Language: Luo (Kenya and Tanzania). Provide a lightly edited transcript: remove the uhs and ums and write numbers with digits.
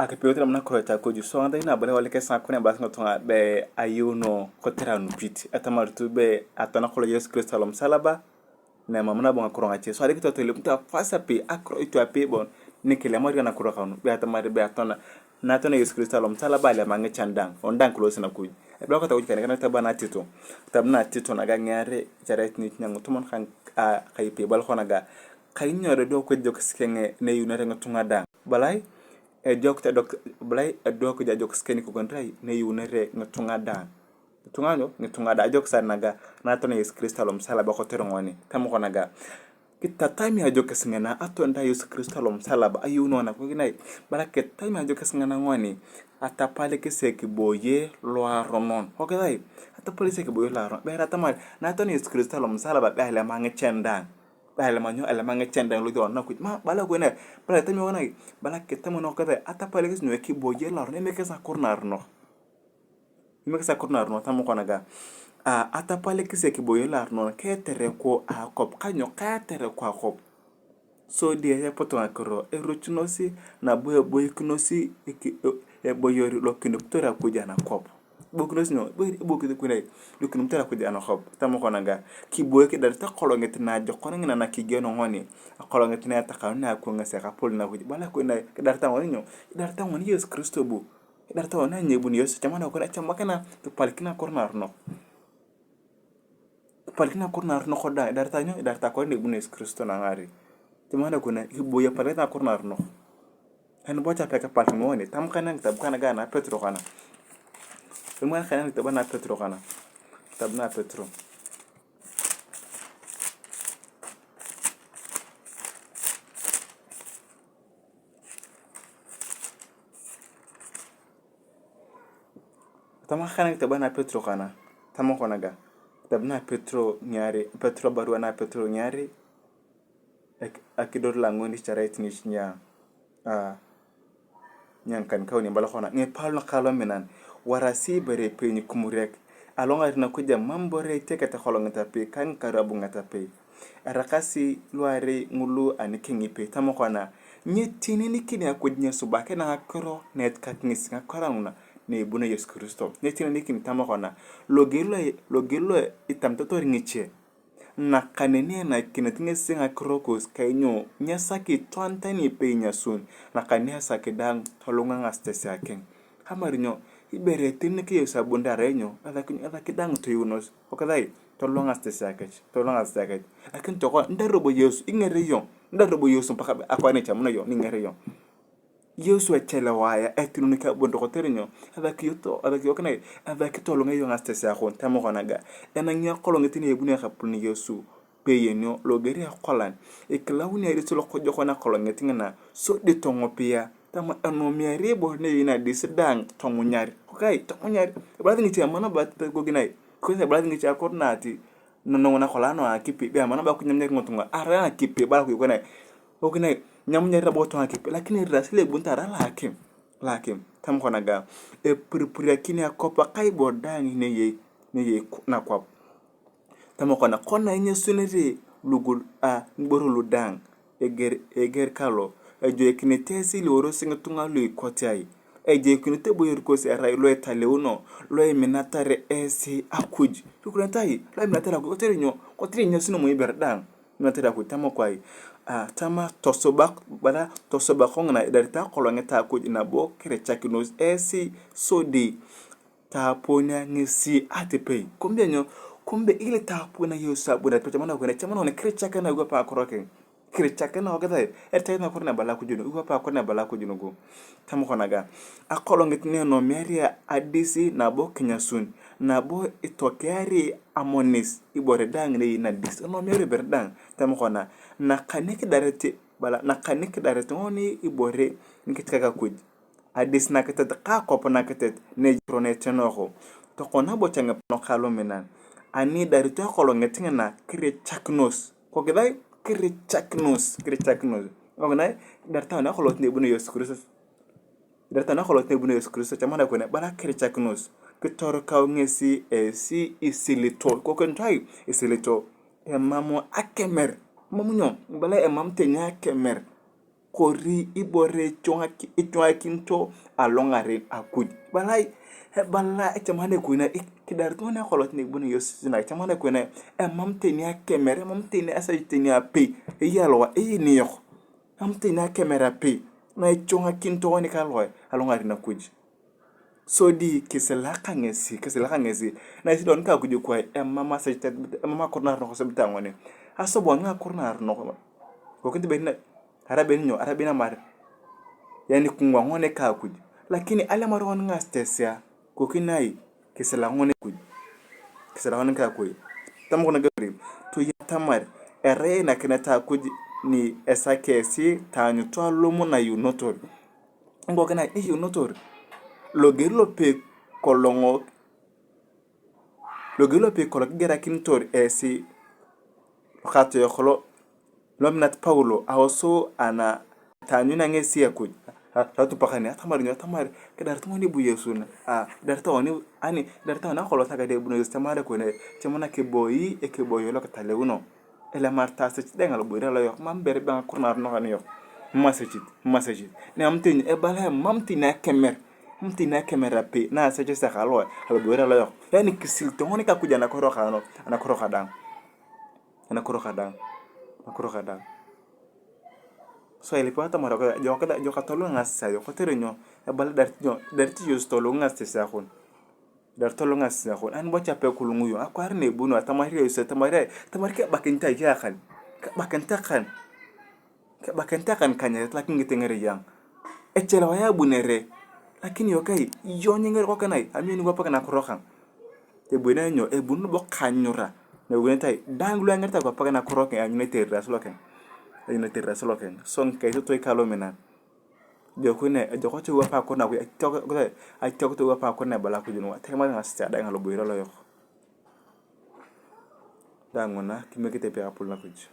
ake peotra mna kroita ko ju sonda ina bale wale ke sankune bas ngotonga be ayuno kotera no pit atamartu be atana ko Yesu Kristo lom salaba na mamna bonga kronga che so adikito tele mta fasa pe akro itu ape bon nikele mari na kuro kanu be atamari be atona na tona Yesu Kristo lom salaba le mange chandang ondan close na kuj e bloka ta wujikane kana tabana tito tabna tito na ganyare jaret ni nyango tumon kan kay pe bal khona ga kay nyore do ko jok skenge ne yunare ngatunga dang balai e jokta dok blay e dok ja jok skeni ko gontay ne yunere ngatunga da tunganyo ngatunga da jok sanaga na to ne Yesu Kristo lom sala ba ko terongoni tam ko naga kita time ya jok sngena ato nda Yesu Kristo lom sala ba ayuno na ko ginai barake time ya jok sngena ngoni ata pale ke seki boye lo aronon okay dai ata pale seki boye lo aron be rata mal na to ne Yesu Kristo lom sala ba ga le mange chenda bala manyo ala manga chenda lo do na ku ma bala ko ne bala tami wona bala ke tamo no ka ata pale gis no ki boje la ne me ke sa corner no me ke sa corner no tamo ko naga ata pale gis ki boye la no ke tere ko a kop kanyo ka tere ko a kop so dia ya poto akro e ruchnosi na boye boye knosi e boyori lo kinoptora ko jana kop bokno sino bokku ko ne lukunum tara ko jana xob tam ko naga ki boy ke dar ta xolonget na jo ko ngina na ki geno ngoni xolonget na ta xaw na ko ngase ka pol na ko bala ko na dar ta woni ño dar ta woni Yesu Kristo bu dar ta wona ñebu ni Yesu tamana ko na chamba kana to palkina corner no palkina corner no ko dar ta ño dar ta ko ne bu Yesu Kristo na ngari tamana ko na ki boy palkina corner no en bo cha peka palkina woni tam kana tab kana gana petro kana Rumah kalian kita bana Petro kana. Tabna Petro. Tama kalian kita bana Petro kana. Tama ko naga. Tabna Petro nyari, Petro baru na Petro nyari. Akidor langoni cara etnis nya. Nyankan kau ni balakona. Nge pal na kalon menan. Warasi bare pe ni kumurek alonga na kuja mambore teke ta holonga pe kan karabu ngata pe arakasi luare ngulu anikingi pe tamokona nyetini nikini akudnya subake na akro net katnis ngakorana ne buna Yesu Kristo netini nikini tamokona logelo itamtoto ringiche na kanene na kinetinge singa krokos kainyo nyasaki twantani pe nyasun na kania sakidang tolunga ngastesi aken hamarinyo ibere tinne ke yosa bunda renyo ala kidang to yunos okadai tolonga stesakech akin to ko ndarobo Yesu ingere yo ndarobo Yesu paka akwane chamuna yo ningere yo Yesu achela waya etinu ka bondo ko terenyo ala kiyokna ala kitolonga yo ngastesa ko tamo konaga enanya kolonga tini ebune khapuni Yesu peyenyo logeri akolan eklawuni ari solo ko jokona kolonga tingana so de tongo pia tama anomia rebo ne ina disedang tongo nyari okay tongo nyari brother ngitia mana bat ko ginai ko se brother ngitia ko nati no na kolano akipi be mana ba kunyamnya ngotunga ara akipi ba ko ginai o ginai nyamnya rebo tongo akipi lakini rasile buntara lakim tam ko naga e purpura kini akopa kai bodang ne ye na kwap tam ko na kona nya sunere lugul ngboru ludang eger kalo ejo kinetesi loro singa tunga lui kotai eje kinete boyer ko se rai lo etaleuno lo eminatare esi akuj tukurantai lo eminatare ko terenyo sino mo iberdang minatare ko tamo kwai tama tosobak bala tosobak ngna idarita kolongeta akuj na bo kire chakinos esi sodi taponya ngisi atepe kumbe ile tapona yosa buna pechamana ko ne chamana ne kire chakana go pa koroke krichaka na ogada ertayna korna bala ko juno uba pa korna bala ko juno go tam ko naga akolonget ne no meria adisi na bo kinyasun na bo itokeari amonis ibore dang ne na dis no meri berdang tam ko na kanik darete bala na kanik darete oni ibore nkitka kuj adis na ketet ka ko na ketet ne pronet no ko to kona bo changa no khalo menan ani darete kolonget na krichaknos ko gidai krichaknos ogna darta na xolot ne bunu Yesu Kristo chamana ko ne bala krichaknos kitor kaw ngesi si isilito ko kontai isilito e mamo akemer mamunyo bala e mamte nya kemer kori ibore chonga kinto alongare akuj balai balla chamane kuina kidar to na kholot ni bun yosina chamane kuina mamteni akemere mamteni asajteni ape yalwa ni yo mamteni akemere ape na chonga kinto woni kalwa alongare na kuj so di kisela kangesi na sidon ka kuj ko mama sajta mama kornar no sebta ngone asobo nga kornar no ko kinti benna arabina mar yani kungwa ngone ka kuj lakini ala maron nga stesia ko kinai kisela ngone kuj kisela ngone ka kuj tam ko na gari to yatamar ere na kinata kuj ni esakesi tanyu to lomo na yunotor ngo kana yunotor logelo pe kolongo gera kintor esi khato ykholo lomnat paulo awso ana tanyu na ngesi akuj ratu pakani atamar kedar tmoni bu yesuna dar tawani ani dar tawana kholo taga de buno yestamare ko ne chamana ke boyi e ke boyo lo ka talewuno ela marta se dengal bu rela yo mam bere ba kurnar no kan yo masajid ne amtin e bala mamtina kamera pe na se sa khalo hal bu rela yo yani kisil to ngoni ka kujana ko rokhano ana ko rokhadang so ele pata mara ko joka tolo ngasa yo ko terenyo e bala dar ti yo tolo ngasa sa khon dar tolo ngasa khon an bo chape kulungu yo akwar ne bunu atamari yo se tamari ke bakinta ya kan bakanta kan kanya lakin ngitengere yang echela ya bunere lakini yo kai yo nyenger ko kanai amini go pakana ko rokhan te buena nyo e bunu bo kanyura ne wontai danglu ngerta go pakana ko rokhan amini terra soloken son kay to kalo menan jo ko ne jo ko to wa pa ko na ko to wa pa ko ne bala ko junu te ma ngasta da ngalo buiro lo yo dangona kimekite pe apul na kuj